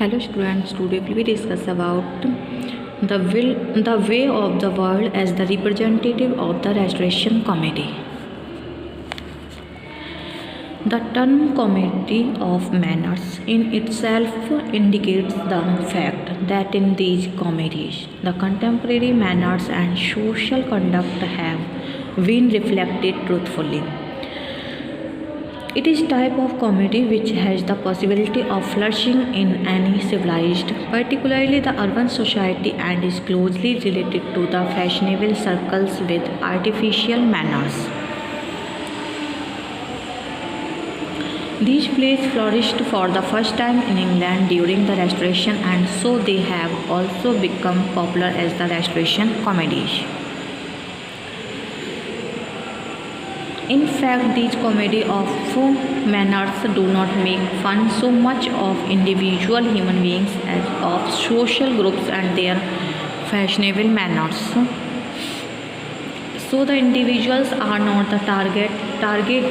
Hello students, today we discuss about the way of the world as the representative of the Restoration Committee. The term committee of manners in itself indicates the fact that in these committees, the contemporary manners and social conduct have been reflected truthfully. It is a type of comedy which has the possibility of flourishing in any civilized, particularly the urban society, and is closely related to the fashionable circles with artificial manners. These plays flourished for the first time in England during the Restoration, and so they have also become popular as the Restoration comedies. In fact, these comedy of manners do not make fun so much of individual human beings as of social groups and their fashionable manners. So the individuals are not the target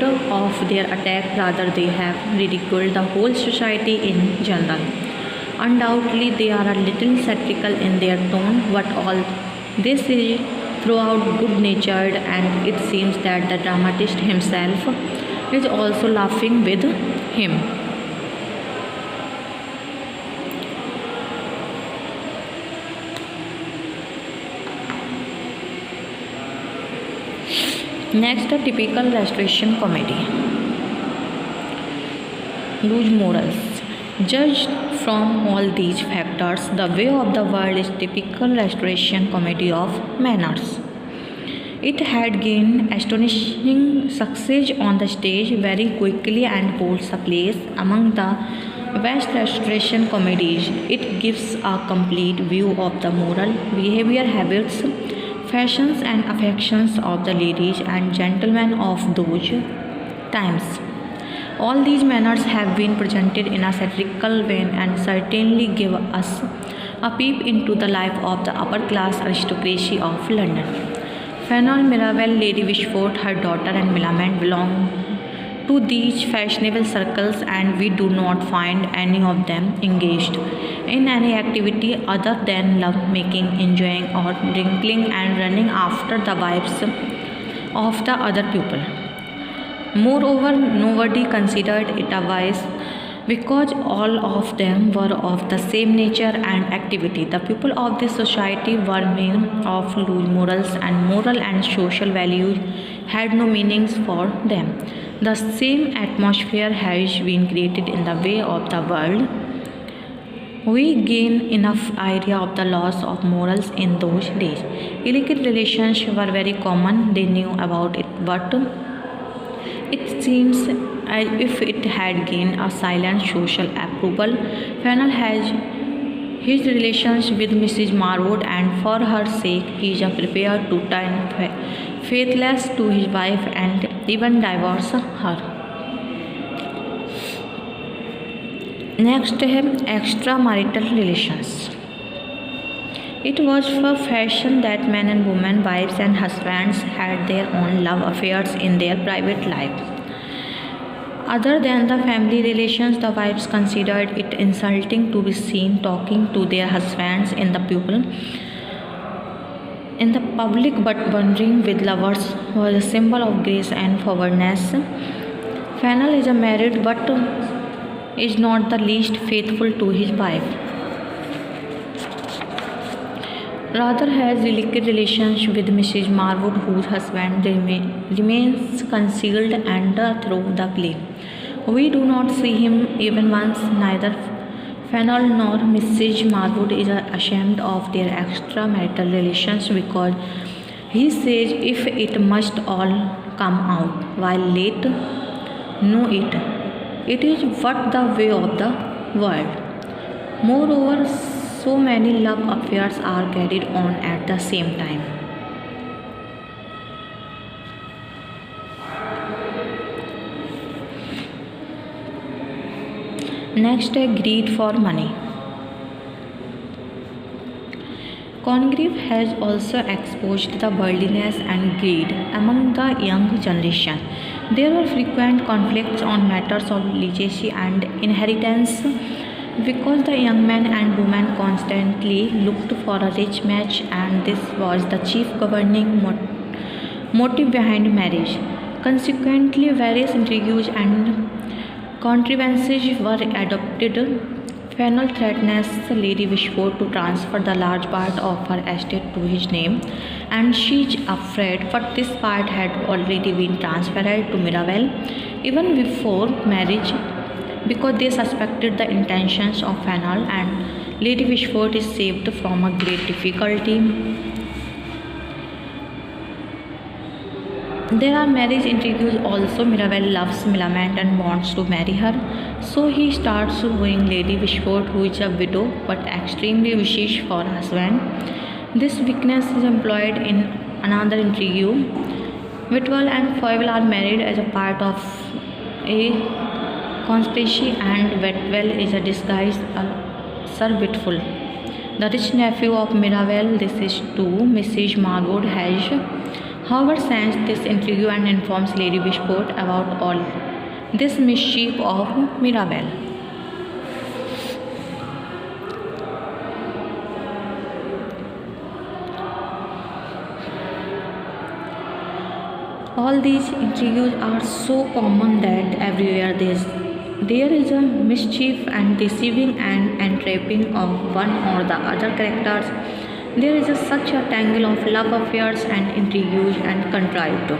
of their attack, rather they have ridiculed the whole society in general. Undoubtedly, they are a little satirical in their tone, but all this is throughout good-natured, and it seems that the dramatist himself is also laughing with him. Next, a typical Restoration comedy. Loose morals. Judged from all these factors, The Way of the World is typical Restoration comedy of manners. It had gained astonishing success on the stage very quickly and holds a place among the best Restoration comedies. It gives a complete view of the moral behavior, habits, fashions, and affections of the ladies and gentlemen of those times. All these manners have been presented in a satirical vein and certainly give us a peep into the life of the upper class aristocracy of London. Fanny Mirabell, Lady Wishfort, her daughter, and Millamant belong to these fashionable circles, and we do not find any of them engaged in any activity other than love making, enjoying, or drinking and running after the wives of the other people. Moreover, nobody considered it a vice because all of them were of the same nature and activity. The people of this society were men of loose morals, and moral and social values had no meanings for them. The same atmosphere has been created in the way of the world. We gain enough idea of the loss of morals in those days. Illicit relations were very common. They knew about it, but it seems as if it had gained a silent social approval. Fennel has his relations with Mrs. Marwood, and for her sake he is prepared to turn faithless to his wife and even divorce her. Next है extramarital relations. It was for fashion that men and women, wives and husbands, had their own love affairs in their private life. Other than the family relations, the wives considered it insulting to be seen talking to their husbands in the public, but wandering with lovers was a symbol of grace and forwardness. Fennel is married but is not the least faithful to his wife. Rather has illicit relations with Mrs. Marwood, whose husband remains concealed and through the play. We do not see him even once. Neither Fennel nor Mrs. Marwood is ashamed of their extramarital relations because he says if it must all come out while late, know it. It is but the way of the world. Moreover, so many love affairs are carried on at the same time. Next, greed for money. Congreve has also exposed the worldliness and greed among the young generation. There were frequent conflicts on matters of legacy and inheritance because the young man and woman constantly looked for a rich match, and this was the chief governing motive behind marriage. Consequently, various intrigues and contrivances were adopted. Fennel threatens Lady Wishford to transfer the large part of her estate to his name, and she's afraid, but this part had already been transferred to Mirabelle even before marriage because they suspected the intentions of Fennel, and Lady Wishford is saved from a great difficulty. There are marriage intrigues also. Mirabelle loves Millamant and wants to marry her, so he starts wooing Lady Wishford, who is a widow but extremely wishes for a husband. This weakness is employed in another intrigue. Whitwell and Foyle are married as a part of a conspiracy, and Whitwell is a disguised Sir Whitful, the rich nephew of Mirabelle. This is to Mrs. Margot Hedge. However, sends this intrigue and informs Lady Wishford about all this mischief of Mirabelle. All these intrigues are so common that everywhere there is a mischief and deceiving and entrapping of one or the other characters. There is such a tangle of love affairs and intrigues and contrived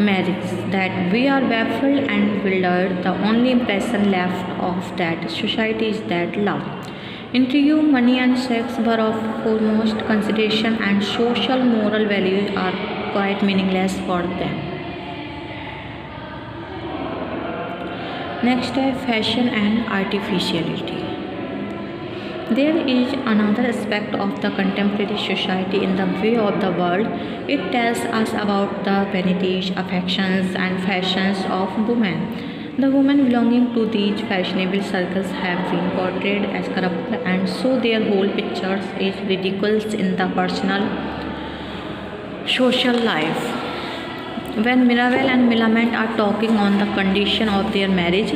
marriage that we are baffled and bewildered. The only impression left of that society is that love, intrigue, money, and sex were of foremost consideration, and social moral values are quite meaningless for them. Next है fashion and artificiality. There is another aspect of the contemporary society in the way of the world. It tells us about the vanities, affections, and fashions of women. The women belonging to these fashionable circles have been portrayed as corrupt, and so their whole picture is ridiculous in the personal social life. When Mirabelle and Millamant are talking on the condition of their marriage,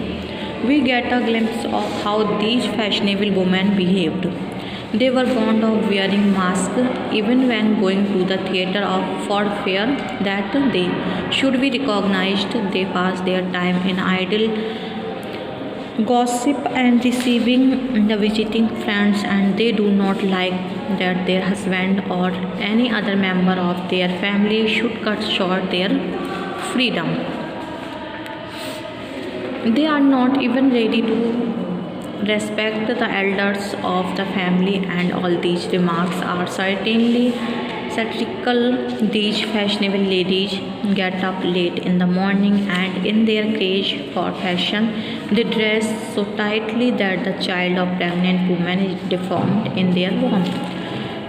we get a glimpse of how these fashionable women behaved. They were fond of wearing masks even when going to the theatre for fear that they should be recognized. They pass their time in idle gossip and receiving the visiting friends, and they do not like that their husband or any other member of their family should cut short their freedom. They are not even ready to respect the elders of the family, and all these remarks are certainly satirical. These fashionable ladies get up late in the morning, and in their craze for fashion, they dress so tightly that the child of pregnant woman is deformed in their womb.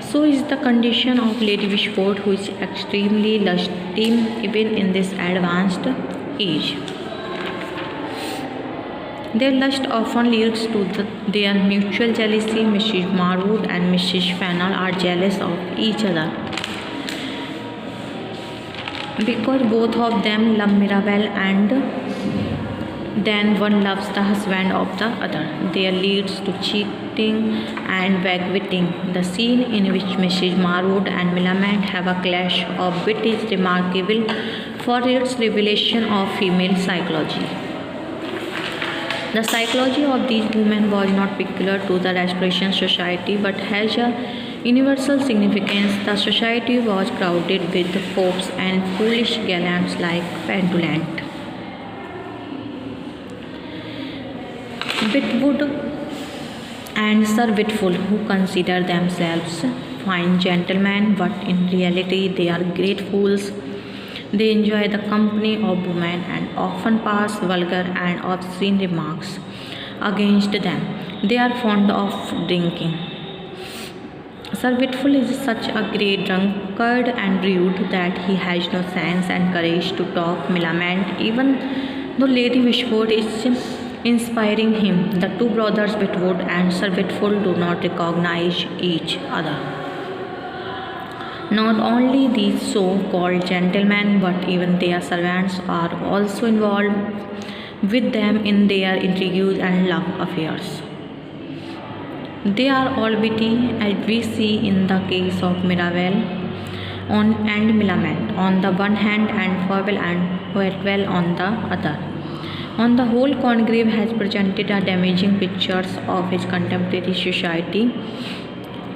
So is the condition of Lady Wishford, who is extremely lusty even in this advanced age. Their lust often leads to their mutual jealousy. Mrs. Marwood and Mrs. Fennel are jealous of each other because both of them love Mirabelle, and then one loves the husband of the other. There leads to cheating and backbiting. The scene in which Mrs. Marwood and Millamant have a clash of wit is remarkable for its revelation of female psychology. The psychology of these women was not peculiar to the Restoration Society but has a universal significance. The society was crowded with popes and foolish gallants like Pentulant, Whitwood, and Sir Whitful, who consider themselves fine gentlemen, but in reality they are great fools. They enjoy the company of women and often pass vulgar and obscene remarks against them. They are fond of drinking. Sir Whitful is such a great drunkard and rude that he has no sense and courage to talk Millamant, even though Lady Wishford is inspiring him. The two brothers Whitwood and Sir Whitful do not recognize each other. Not only these so-called gentlemen, but even their servants are also involved with them in their intrigues and love affairs. They are all witty, as we see in the case of Mirabelle and Millamant on the one hand and Fauvel and Whitwell on the other. On the whole, Congreve has presented a damaging pictures of his contemporary society.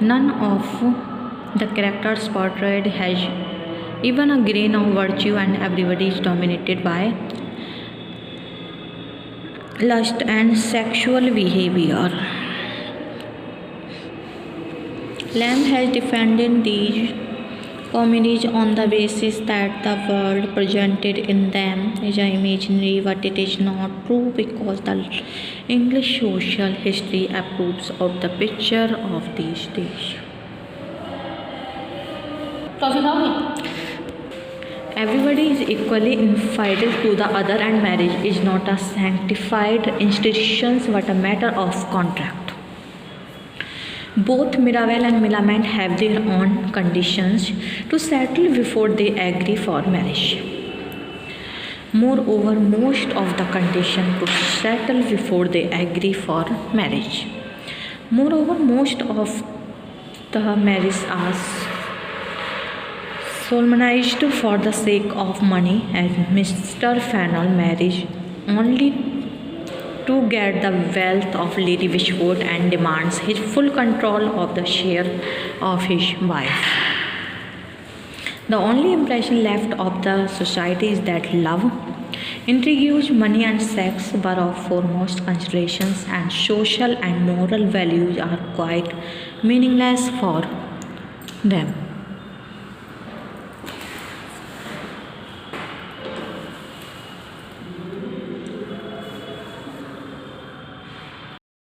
None of the characters portrayed has even a grain of virtue, and everybody is dominated by lust and sexual behavior. Lamb has defended these comedies on the basis that the world presented in them is imaginary, but it is not true because the English social history approves of the picture of these days. Everybody is equally entitled to the other, and marriage is not a sanctified institution but a matter of contract. Both Mirabelle and Millamant have their own conditions to settle before they agree for marriage. Moreover, most of the conditions to settle before they agree for marriage. Moreover, most of the marriages are solemnized for the sake of money, as Mr. Fennel marries only to get the wealth of Lady Wishwood and demands his full control of the share of his wife. The only impression left of the society is that love, intrigue, money and sex were of foremost considerations, and social and moral values are quite meaningless for them.